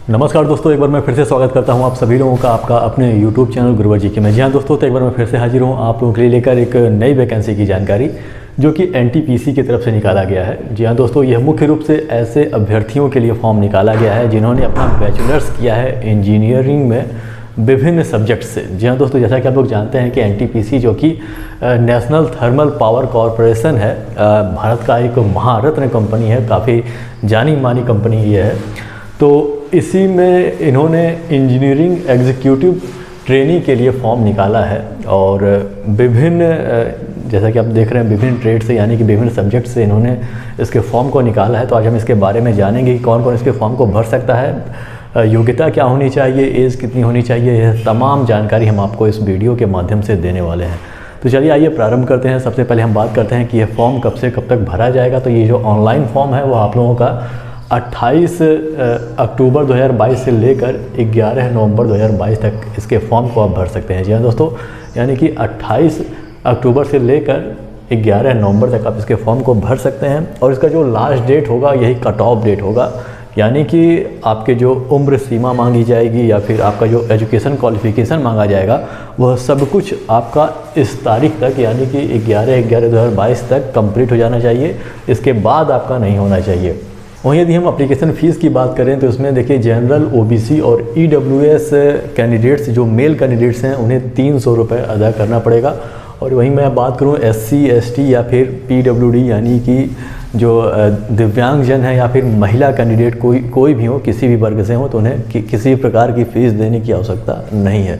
नमस्कार दोस्तों, एक बार मैं फिर से स्वागत करता हूं आप सभी लोगों का आपका अपने YouTube चैनल गुरुवर जी के में। जी हाँ दोस्तों, तो एक बार मैं फिर से हाजिर हूं आप लोगों के लिए लेकर एक नई वैकेंसी की जानकारी जो कि NTPC की तरफ से निकाला गया है। जी हाँ दोस्तों, यह मुख्य रूप से ऐसे अभ्यर्थियों के लिए फॉर्म निकाला गया है जिन्होंने अपना बैचलर्स किया है इंजीनियरिंग में विभिन्न सब्जेक्ट से। जी हाँ दोस्तों, जैसा कि आप लोग जानते हैं कि NTPC जो कि नेशनल थर्मल पावर कॉरपोरेशन है, भारत का एक महारत्न कंपनी है, काफ़ी जानी मानी कंपनी ये है। तो इसी में इन्होंने इंजीनियरिंग एग्जीक्यूटिव ट्रेनी के लिए फॉर्म निकाला है और विभिन्न जैसा कि आप देख रहे हैं विभिन्न ट्रेड से यानी कि विभिन्न सब्जेक्ट से इन्होंने इसके फॉर्म को निकाला है। तो आज हम इसके बारे में जानेंगे कि कौन कौन इसके फॉर्म को भर सकता है, योग्यता क्या होनी चाहिए, एज कितनी होनी चाहिए, यह तमाम जानकारी हम आपको इस वीडियो के माध्यम से देने वाले हैं। तो चलिए आइए प्रारंभ करते हैं। सबसे पहले हम बात करते हैं कि यह फॉर्म कब से कब तक भरा जाएगा। तो ये जो ऑनलाइन फॉर्म है वो आप लोगों का 28 अक्टूबर 2022 से लेकर 11 नवंबर 2022 तक इसके फॉर्म को आप भर सकते हैं। जी हाँ दोस्तों, यानी कि 28 अक्टूबर से लेकर 11 नवंबर तक आप इसके फॉर्म को भर सकते हैं। और इसका जो लास्ट डेट होगा यही कट ऑफ डेट होगा, यानी कि आपके जो उम्र सीमा मांगी जाएगी या फिर आपका जो एजुकेशन क्वालिफिकेशन मांगा जाएगा वह सब कुछ आपका इस तारीख तक यानी कि 11/11/2022 तक कंप्लीट हो जाना चाहिए। इसके बाद आपका नहीं होना चाहिए। वहीं यदि हम एप्लीकेशन फ़ीस की बात करें तो इसमें देखिए जनरल OBC और EWS कैंडिडेट्स जो मेल कैंडिडेट्स हैं उन्हें 300 रुपये अदा करना पड़ेगा। और वहीं मैं बात करूं SC ST या फिर PWD यानी कि जो दिव्यांगजन है या फिर महिला कैंडिडेट कोई भी हो, किसी भी वर्ग से हो, तो उन्हें किसी प्रकार की फ़ीस देने की आवश्यकता नहीं है।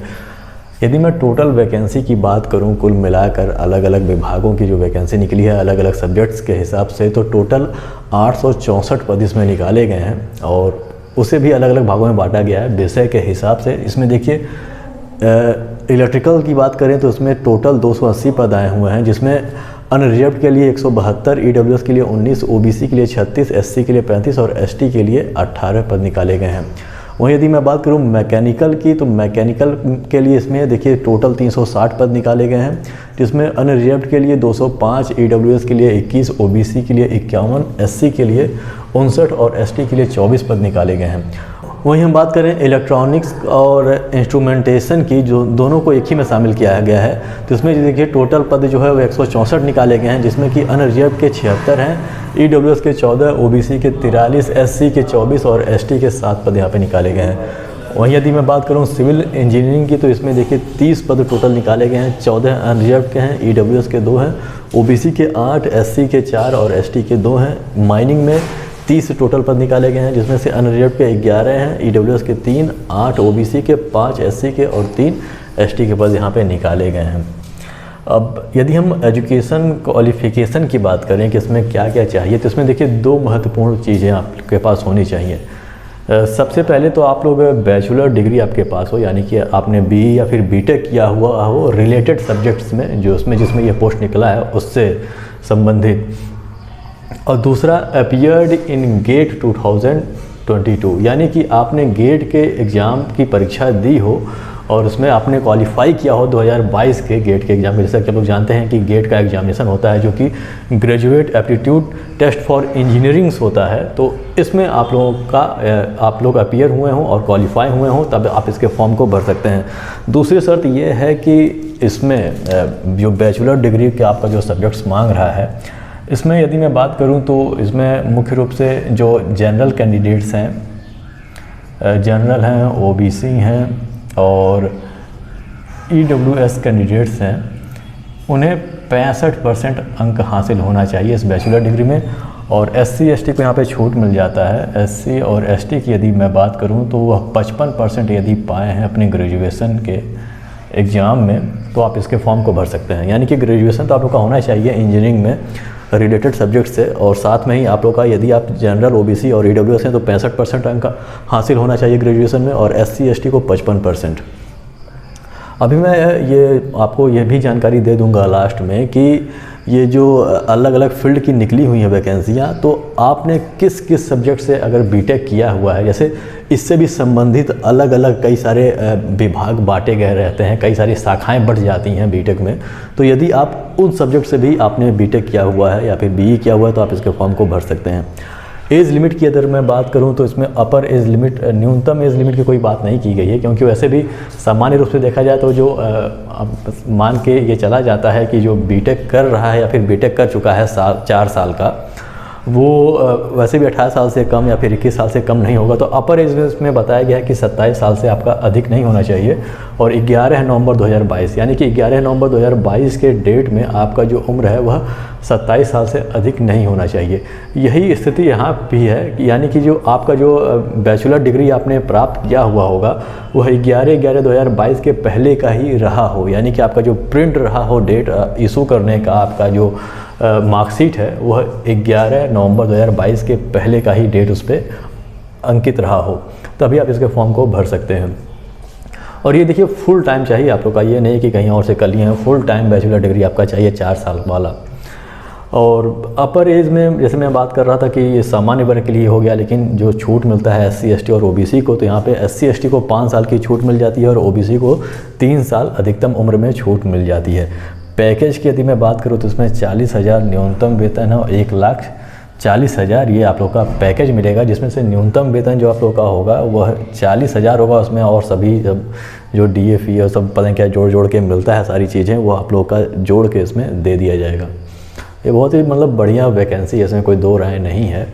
यदि मैं टोटल वैकेंसी की बात करूं, कुल मिलाकर अलग अलग विभागों की जो वैकेंसी निकली है अलग अलग सब्जेक्ट्स के हिसाब से, तो टोटल 864 पद इसमें निकाले गए हैं और उसे भी अलग अलग भागों में बांटा गया है विषय के हिसाब से। इसमें देखिए इलेक्ट्रिकल की बात करें तो इसमें टोटल 280 पद आए हुए हैं, जिसमें अनरिजर्व्ड के लिए 172, EWS के लिए 19, OBC के लिए 36, SC के लिए 35 और ST के लिए 18 पद निकाले गए हैं। वहीं यदि मैं बात करूं मैकेनिकल की, तो मैकेनिकल के लिए इसमें देखिए टोटल 360 पद निकाले गए हैं, जिसमें अनरिजर्व्ड के लिए 205, EWS के लिए 21, OBC के लिए 51, SC के लिए 59 और ST के लिए 24 पद निकाले गए हैं। वहीं हम बात करें इलेक्ट्रॉनिक्स और इंस्ट्रूमेंटेशन की, जो दोनों को एक ही में शामिल किया गया है, तो इसमें देखिए टोटल पद जो है वो 164 निकाले गए हैं, जिसमें कि अनरिजर्व्ड के 76 हैं, EWS के 14, OBC के 43, SC के 24 और ST के 7 पद यहाँ पे निकाले गए हैं। वहीं यदि मैं बात करूँ सिविल इंजीनियरिंग की, तो इसमें देखिए 30 पद टोटल निकाले गए हैं, 14 अनरिजर्व्ड के हैं, EWS के 2 हैं, OBC के 8, SC के 4 और ST के 2 हैं। माइनिंग में 30 टोटल पद निकाले गए हैं, जिसमें से अनरिजर्व्ड के 11 हैं, EWS के 3, 8 OBC के 5, SC के और 3 ST के पद यहाँ पे निकाले गए हैं। अब यदि हम एजुकेशन क्वालिफिकेशन की बात करें कि इसमें क्या क्या चाहिए, तो इसमें देखिए 2 महत्वपूर्ण चीज़ें आपके पास होनी चाहिए। सबसे पहले तो आप लोग बैचलर डिग्री आपके पास हो, यानी कि आपने BE या फिर BTech किया हुआ हो रिलेटेड सब्जेक्ट्स में, जो उसमें जिसमें ये पोस्ट निकला है उससे संबंधित। और दूसरा अपीयर्ड इन गेट 2022, यानी कि आपने गेट के एग्ज़ाम की परीक्षा दी हो और उसमें आपने क्वालिफाई किया हो 2022 के गेट के एग्ज़ाम में। जैसा कि आप लोग जानते हैं कि गेट का एग्जामिनेशन होता है जो कि graduate aptitude test for engineerings होता है। तो इसमें आप लोग अपीयर हुए हों और क्वालिफाई हुए हों तब आप इसके फॉर्म को भर सकते हैं। दूसरी शर्त ये है कि इसमें जो बैचलर डिग्री के आपका जो सब्जेक्ट्स मांग रहा है, इसमें यदि मैं बात करूं तो इसमें मुख्य रूप से जो जनरल कैंडिडेट्स हैं, जनरल हैं, OBC हैं और EWS कैंडिडेट्स हैं, उन्हें 65% अंक हासिल होना चाहिए इस बैचलर डिग्री में। और SC ST को यहाँ पे छूट मिल जाता है। SC और ST की यदि मैं बात करूँ तो वह 55% यदि पाए हैं अपने ग्रेजुएशन के एग्ज़ाम में, तो आप इसके फॉर्म को भर सकते हैं। यानी कि ग्रेजुएशन तो आप लोग का होना चाहिए इंजीनियरिंग में रिलेटेड सब्जेक्ट से, और साथ में ही आप लोग का यदि आप जनरल OBC और EWS हैं तो 65% अंक हासिल होना चाहिए ग्रेजुएशन में, और SC ST को 55%। अभी मैं ये आपको ये भी जानकारी दे दूंगा लास्ट में कि ये जो अलग अलग फील्ड की निकली हुई हैं वैकेंसियाँ, तो आपने किस किस सब्जेक्ट से अगर BTech किया हुआ है, जैसे इससे भी संबंधित अलग अलग कई सारे विभाग बांटे गए रहते हैं, कई सारी शाखाएं बढ़ जाती हैं BTech में। तो यदि आप उन सब्जेक्ट से भी आपने BTech किया हुआ है या फिर BE किया हुआ है तो आप इसके फॉर्म को भर सकते हैं। एज लिमिट की अगर मैं बात करूं तो इसमें अपर एज लिमिट, न्यूनतम एज लिमिट की कोई बात नहीं की गई है, क्योंकि वैसे भी सामान्य रूप से देखा जाए तो जो मान के ये चला जाता है कि जो बीटेक कर रहा है या फिर बीटेक कर चुका है 4 साल का, वो वैसे भी 18 साल से कम या फिर 21 साल से कम नहीं होगा। तो अपर एज में बताया गया है कि 27 साल से आपका अधिक नहीं होना चाहिए। और 11 नवंबर 2022 यानी कि 11 नवंबर 2022 के डेट में आपका जो उम्र है वह 27 साल से अधिक नहीं होना चाहिए। यही स्थिति यहाँ भी है, यानी कि जो आपका जो बैचलर डिग्री आपने प्राप्त किया हुआ होगा वह 11/11/2022 के पहले का ही रहा हो, यानी कि आपका जो प्रिंट रहा हो डेट इशू करने का, आपका जो मार्कशीट है वह 11 नवंबर 2022 के पहले का ही डेट उस पर अंकित रहा हो, तभी आप इसके फॉर्म को भर सकते हैं। और ये देखिए फुल टाइम चाहिए आप लोग का, ये नहीं कि कहीं और से कर लिए हैं, फुल टाइम बैचलर डिग्री आपका चाहिए 4 साल वाला। और अपर एज में जैसे मैं बात कर रहा था कि ये सामान्य वर्ग के लिए हो गया, लेकिन जो छूट मिलता है SC ST और OBC को, तो यहाँ पे SC ST को 5 साल की छूट मिल जाती है और OBC को 3 साल अधिकतम उम्र में छूट मिल जाती है। पैकेज की यदि मैं बात करूँ तो इसमें 40,000 न्यूनतम वेतन है और 1,40,000 ये आप लोग का पैकेज मिलेगा, जिसमें से न्यूनतम वेतन जो आप लोग का होगा वह 40,000 होगा। उसमें और सभी जो DA और सब पता नहीं क्या जोड़ के मिलता है, सारी चीज़ें वो आप लोग का जोड़ के इसमें दे दिया जाएगा। ये बहुत ही मतलब बढ़िया वैकेंसी है, इसमें कोई दो राय नहीं है।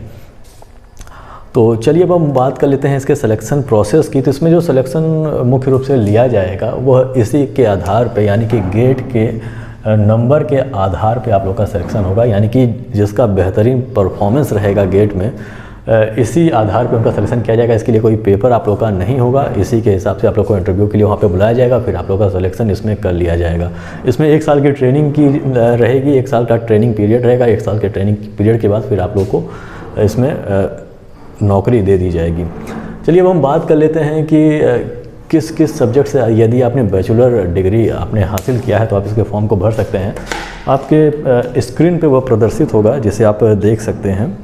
तो चलिए अब हम बात कर लेते हैं इसके सिलेक्शन प्रोसेस की। तो इसमें जो सिलेक्शन मुख्य रूप से लिया जाएगा वह इसी के आधार पे, यानी कि गेट के नंबर के आधार पे आप लोग का सिलेक्शन होगा, यानी कि जिसका बेहतरीन परफॉर्मेंस रहेगा गेट में, इसी आधार पे उनका सिलेक्शन किया जाएगा। इसके लिए कोई पेपर आप लोग का नहीं होगा, इसी के हिसाब से आप लोग को इंटरव्यू के लिए वहाँ पे बुलाया जाएगा, फिर आप लोग का सिलेक्शन इसमें कर लिया जाएगा। इसमें 1 साल की ट्रेनिंग की रहेगी, 1 साल का ट्रेनिंग पीरियड रहेगा। 1 साल के ट्रेनिंग पीरियड के बाद फिर आप लोग को इसमें नौकरी दे दी जाएगी। चलिए अब हम बात कर लेते हैं कि किस किस सब्जेक्ट से यदि आपने बैचलर डिग्री आपने हासिल किया है तो आप इसके फॉर्म को भर सकते हैं। आपके स्क्रीन पे वह प्रदर्शित होगा जिसे आप देख सकते हैं।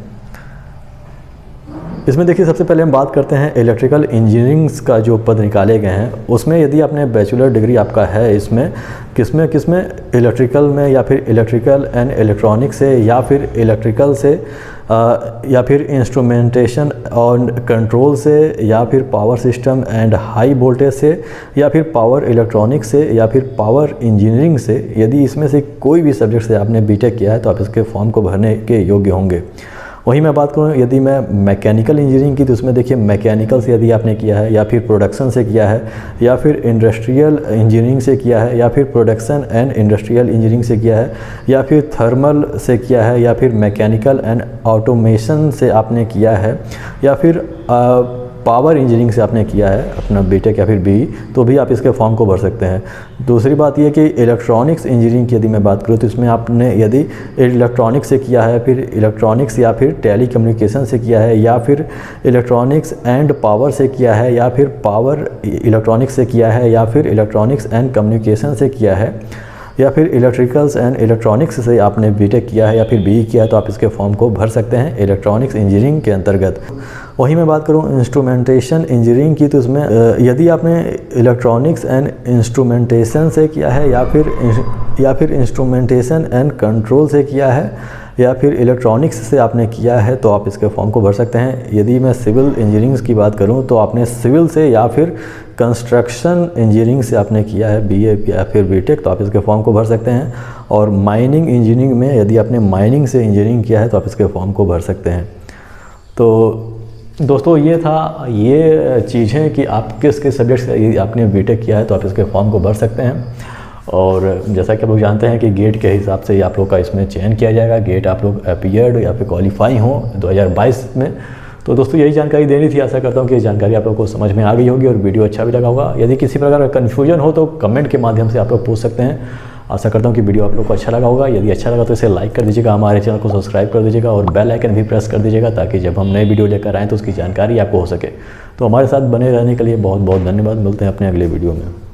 इसमें देखिए सबसे पहले हम बात करते हैं इलेक्ट्रिकल इंजीनियरिंग्स का जो पद निकाले गए हैं, उसमें यदि आपने बैचलर डिग्री आपका है इसमें किसमें इलेक्ट्रिकल में या फिर इलेक्ट्रिकल एंड इलेक्ट्रॉनिक्स से या फिर इलेक्ट्रिकल से या फिर इंस्ट्रूमेंटेशन और कंट्रोल से या फिर power system and high voltage से या फिर पावर इलेक्ट्रॉनिक्स से या फिर पावर इंजीनियरिंग से, यदि इसमें से कोई भी सब्जेक्ट से आपने बीटेक किया है तो आप इसके फॉर्म को भरने के योग्य होंगे। वहीं मैं बात करूँ यदि मैं मैकेनिकल इंजीनियरिंग की, तो उसमें देखिए मैकेनिकल से यदि आपने किया है या फिर प्रोडक्शन से किया है या फिर इंडस्ट्रियल इंजीनियरिंग से किया है या फिर प्रोडक्शन एंड इंडस्ट्रियल इंजीनियरिंग से किया है या फिर थर्मल से किया है या फिर मैकेनिकल एंड ऑटोमेशन से आपने किया है या फिर पावर इंजीनियरिंग से आपने किया है अपना बीटेक या फिर BE, तो भी आप इसके फॉर्म को भर सकते हैं। दूसरी बात यह कि इलेक्ट्रॉनिक्स इंजीनियरिंग की यदि मैं बात करूँ तो इसमें आपने यदि इलेक्ट्रॉनिक्स से किया है, फिर इलेक्ट्रॉनिक्स या फिर टेली कम्युनिकेशन से किया है या फिर इलेक्ट्रॉनिक्स एंड पावर से किया है या फिर पावर इलेक्ट्रॉनिक्स से किया है या फिर इलेक्ट्रॉनिक्स एंड कम्युनिकेशन से किया है या फिर इलेक्ट्रिकल्स एंड इलेक्ट्रॉनिक्स से आपने बीटेक किया है या फिर BE किया है, तो आप इसके फॉर्म को भर सकते हैं इलेक्ट्रॉनिक्स इंजीनियरिंग के अंतर्गत। वहीं मैं बात करूं इंस्ट्रूमेंटेशन इंजीनियरिंग की, तो इसमें यदि आपने इलेक्ट्रॉनिक्स एंड इंस्ट्रूमेंटेशन से किया है या फिर इंस्ट्रूमेंटेशन एंड कंट्रोल से किया है या फिर इलेक्ट्रॉनिक्स से आपने किया है तो आप इसके फॉर्म को भर सकते हैं। यदि मैं सिविल इंजीनियरिंग की बात करूं तो आपने सिविल से या फिर कंस्ट्रक्शन इंजीनियरिंग से आपने किया है BA या फिर बीटेक, तो आप इसके फॉर्म को भर सकते हैं। और माइनिंग इंजीनियरिंग में यदि आपने माइनिंग से इंजीनियरिंग किया है तो आप इसके फॉर्म को भर सकते हैं। तो दोस्तों ये चीज़ें कि आप किस किस सब्जेक्ट से आपने बीटेक किया है तो आप इसके फॉर्म को भर सकते हैं। और जैसा कि आप लोग जानते हैं कि गेट के हिसाब से आप लोग का इसमें चयन किया जाएगा। गेट आप लोग अपीयर्ड या फिर क्वालिफाई हो 2022 में। तो दोस्तों यही जानकारी देनी थी। आशा करता हूँ कि ये जानकारी आप लोगों को समझ में आ गई होगी और वीडियो अच्छा भी लगा होगा। यदि किसी प्रकार का कन्फ्यूजन हो तो कमेंट के माध्यम से आप लोग पूछ सकते हैं। आशा करता हूँ कि वीडियो आप लोग को अच्छा लगा होगा। यदि अच्छा लगा तो इसे लाइक कर दीजिएगा, हमारे चैनल को सब्सक्राइब कर दीजिएगा और बेल आइकन भी प्रेस कर दीजिएगा ताकि जब हम नए वीडियो लेकर आएँ तो उसकी जानकारी आपको हो सके। तो हमारे साथ बने रहने के लिए बहुत बहुत धन्यवाद। मिलते हैं अपने अगले वीडियो में।